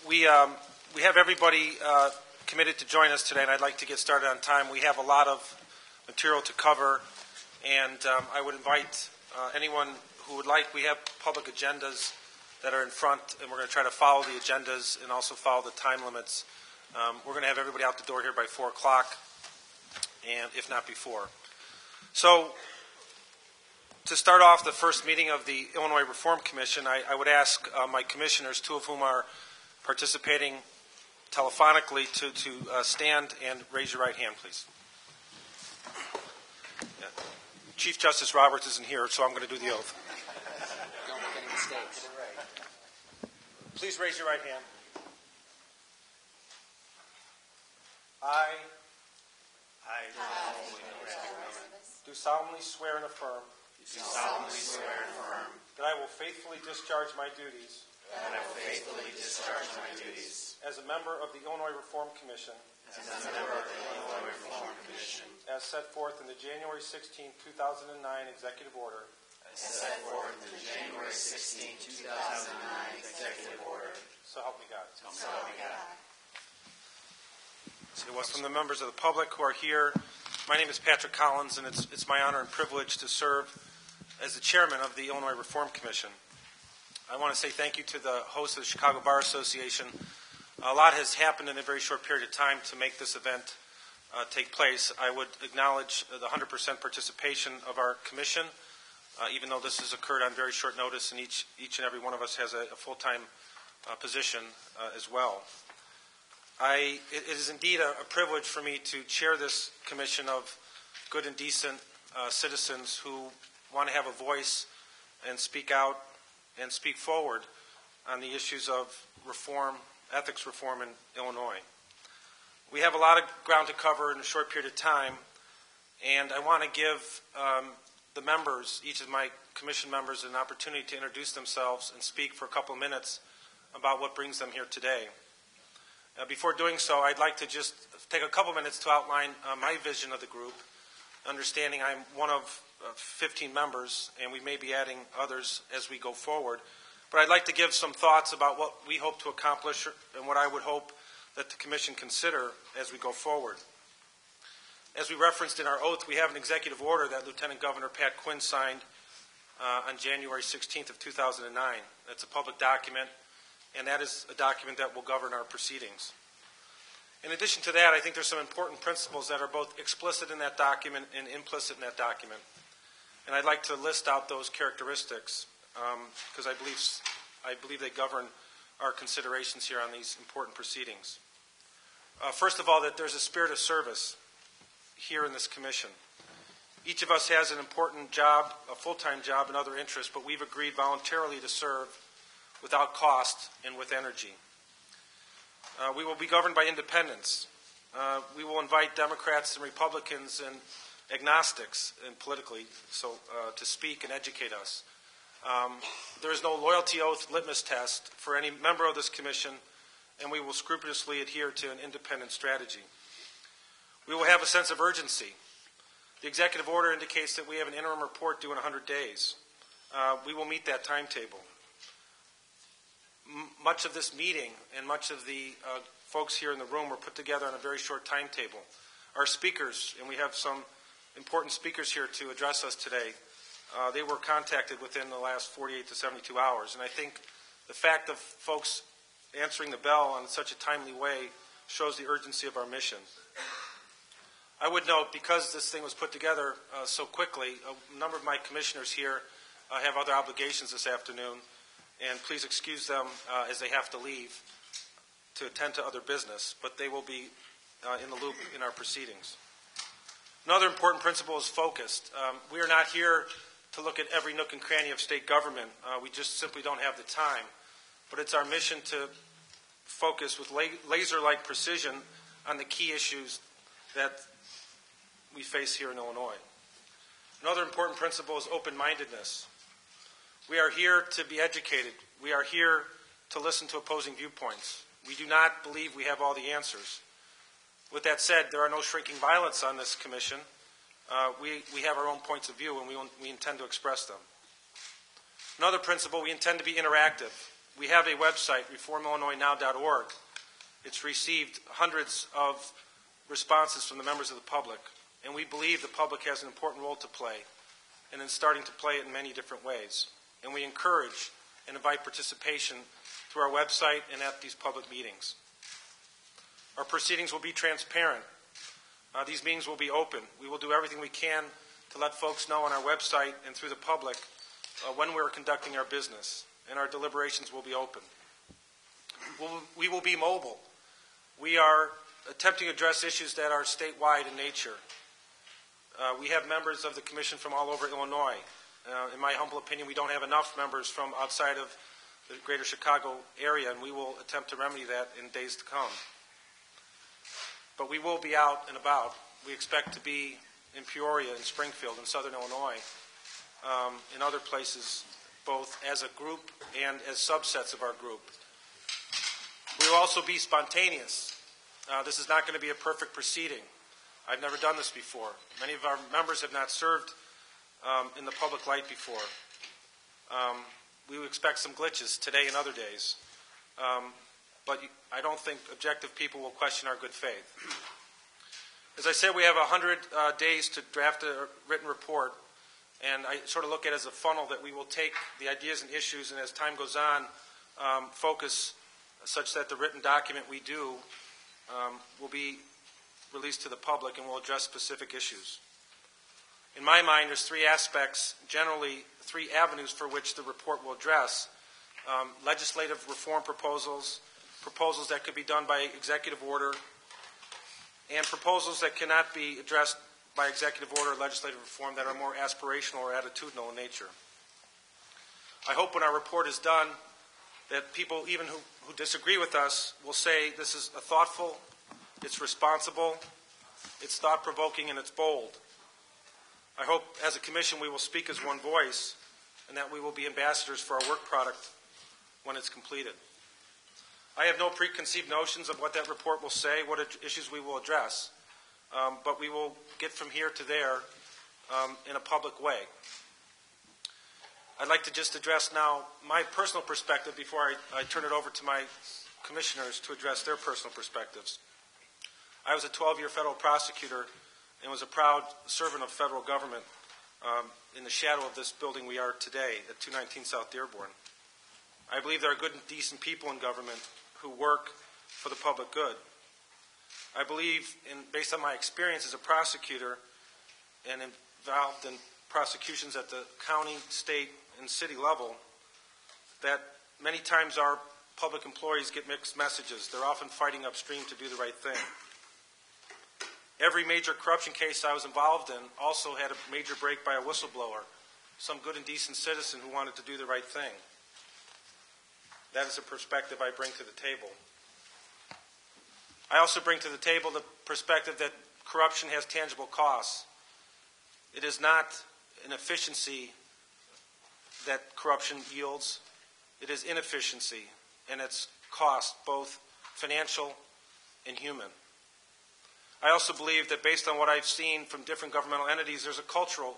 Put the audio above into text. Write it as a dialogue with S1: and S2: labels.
S1: We have everybody committed to join us today, and I'd like to get started on time. We have a lot of material to cover, and I would invite anyone who would like. We have public agendas that are in front, and we're going to try to follow the agendas and also follow the time limits. We're going to have everybody out the door here by 4 o'clock, and if not before. So, to start off the first meeting of the Illinois Reform Commission, I would ask my commissioners, two of whom are participating telephonically, to stand and raise your right hand, please. Yeah. Chief Justice Roberts isn't here, so I'm going to do the oath.
S2: Don't make any mistakes.
S1: Please raise your right hand. I do solemnly swear and affirm that I will faithfully discharge my duties as a member of the Illinois Reform Commission as set forth in the January 16, 2009 Executive Order. So help me God. So from the members of the public who are here, my name is Patrick Collins, and it's my honor and privilege to serve as the chairman of the Illinois Reform Commission. I want to say thank you to the host of the Chicago Bar Association. A lot has happened in a very short period of time to make this event take place. I would acknowledge the 100% participation of our commission, even though this has occurred on very short notice, and each and every one of us has a full-time position as well. It is indeed a privilege for me to chair this commission of good and decent citizens who want to have a voice and speak out and speak forward on the issues of reform, ethics reform in Illinois. We have a lot of ground to cover in a short period of time, and I want to give the members, each of my commission members, an opportunity to introduce themselves and speak for a couple of minutes about what brings them here today. Before doing so, I'd like to just take a couple minutes to outline my vision of the group, understanding I'm one of 15 members, and we may be adding others as we go forward. But I'd like to give some thoughts about what we hope to accomplish and what I would hope that the Commission consider as we go forward. As we referenced in our oath, we have an executive order that Lieutenant Governor Pat Quinn signed on January 16th of 2009. That's a public document, and that is a document that will govern our proceedings. In addition to that, I think there's some important principles that are both explicit in that document and implicit in that document. And I'd like to list out those characteristics because I believe they govern our considerations here on these important proceedings. First of all, that there's a spirit of service here in this commission. Each of us has an important job, a full-time job, and other interests, but we've agreed voluntarily to serve without cost and with energy. We will be governed by independence. We will invite Democrats and Republicans and agnostics and politically to speak and educate us. There is no loyalty oath litmus test for any member of this commission, and we will scrupulously adhere to an independent strategy. We will have a sense of urgency. The executive order indicates that we have an interim report due in 100 days. We will meet that timetable. Much of this meeting and much of the folks here in the room were put together on a very short timetable. Our speakers, and we have some important speakers here to address us today, they were contacted within the last 48 to 72 hours. And I think the fact of folks answering the bell in such a timely way shows the urgency of our mission. I would note, because this thing was put together so quickly, a number of my commissioners here have other obligations this afternoon, and please excuse them as they have to leave to attend to other business, but they will be in the loop in our proceedings. Another important principle is focused. We are not here to look at every nook and cranny of state government. We just simply don't have the time. But it's our mission to focus with laser-like precision on the key issues that we face here in Illinois. Another important principle is open-mindedness. We are here to be educated. We are here to listen to opposing viewpoints. We do not believe we have all the answers. With that said, there are no shrinking violets on this commission. We have our own points of view, and we intend to express them. Another principle, we intend to be interactive. We have a website, reformillinoisnow.org. It's received hundreds of responses from the members of the public, and we believe the public has an important role to play, and in starting to play it in many different ways. And we encourage and invite participation through our website and at these public meetings. Our proceedings will be transparent. These meetings will be open. We will do everything we can to let folks know on our website and through the public when we're conducting our business, and our deliberations will be open. We will be mobile. We are attempting to address issues that are statewide in nature. We have members of the Commission from all over Illinois. In my humble opinion, we don't have enough members from outside of the greater Chicago area, and we will attempt to remedy that in days to come. But we will be out and about. We expect to be in Peoria, in Springfield, in southern Illinois, in other places, both as a group and as subsets of our group. We will also be spontaneous. This is not going to be a perfect proceeding. I've never done this before. Many of our members have not served in the public light before. We would expect some glitches today and other days. But I don't think objective people will question our good faith. As I said, we have 100 days to draft a written report, and I sort of look at it as a funnel that we will take the ideas and issues, and as time goes on, focus such that the written document we do will be released to the public and will address specific issues. In my mind, there's three aspects, generally three avenues for which the report will address. Legislative reform proposals, proposals that could be done by executive order, and proposals that cannot be addressed by executive order or legislative reform that are more aspirational or attitudinal in nature. I hope when our report is done that people, even who disagree with us, will say this is a thoughtful, it's responsible, it's thought-provoking, and it's bold. I hope as a commission we will speak as one voice and that we will be ambassadors for our work product when it's completed. I have no preconceived notions of what that report will say, what issues we will address, but we will get from here to there in a public way. I'd like to just address now my personal perspective before I turn it over to my commissioners to address their personal perspectives. I was a 12-year federal prosecutor and was a proud servant of federal government in the shadow of this building we are today at 219 South Dearborn. I believe there are good and decent people in government who work for the public good. I believe, based on my experience as a prosecutor and involved in prosecutions at the county, state, and city level, that many times our public employees get mixed messages. They're often fighting upstream to do the right thing. Every major corruption case I was involved in also had a major break by a whistleblower, some good and decent citizen who wanted to do the right thing. That is a perspective I bring to the table. I also bring to the table the perspective that corruption has tangible costs. It is not an efficiency that corruption yields. It is inefficiency, and it's cost, both financial and human. I also believe that based on what I've seen from different governmental entities, there's a cultural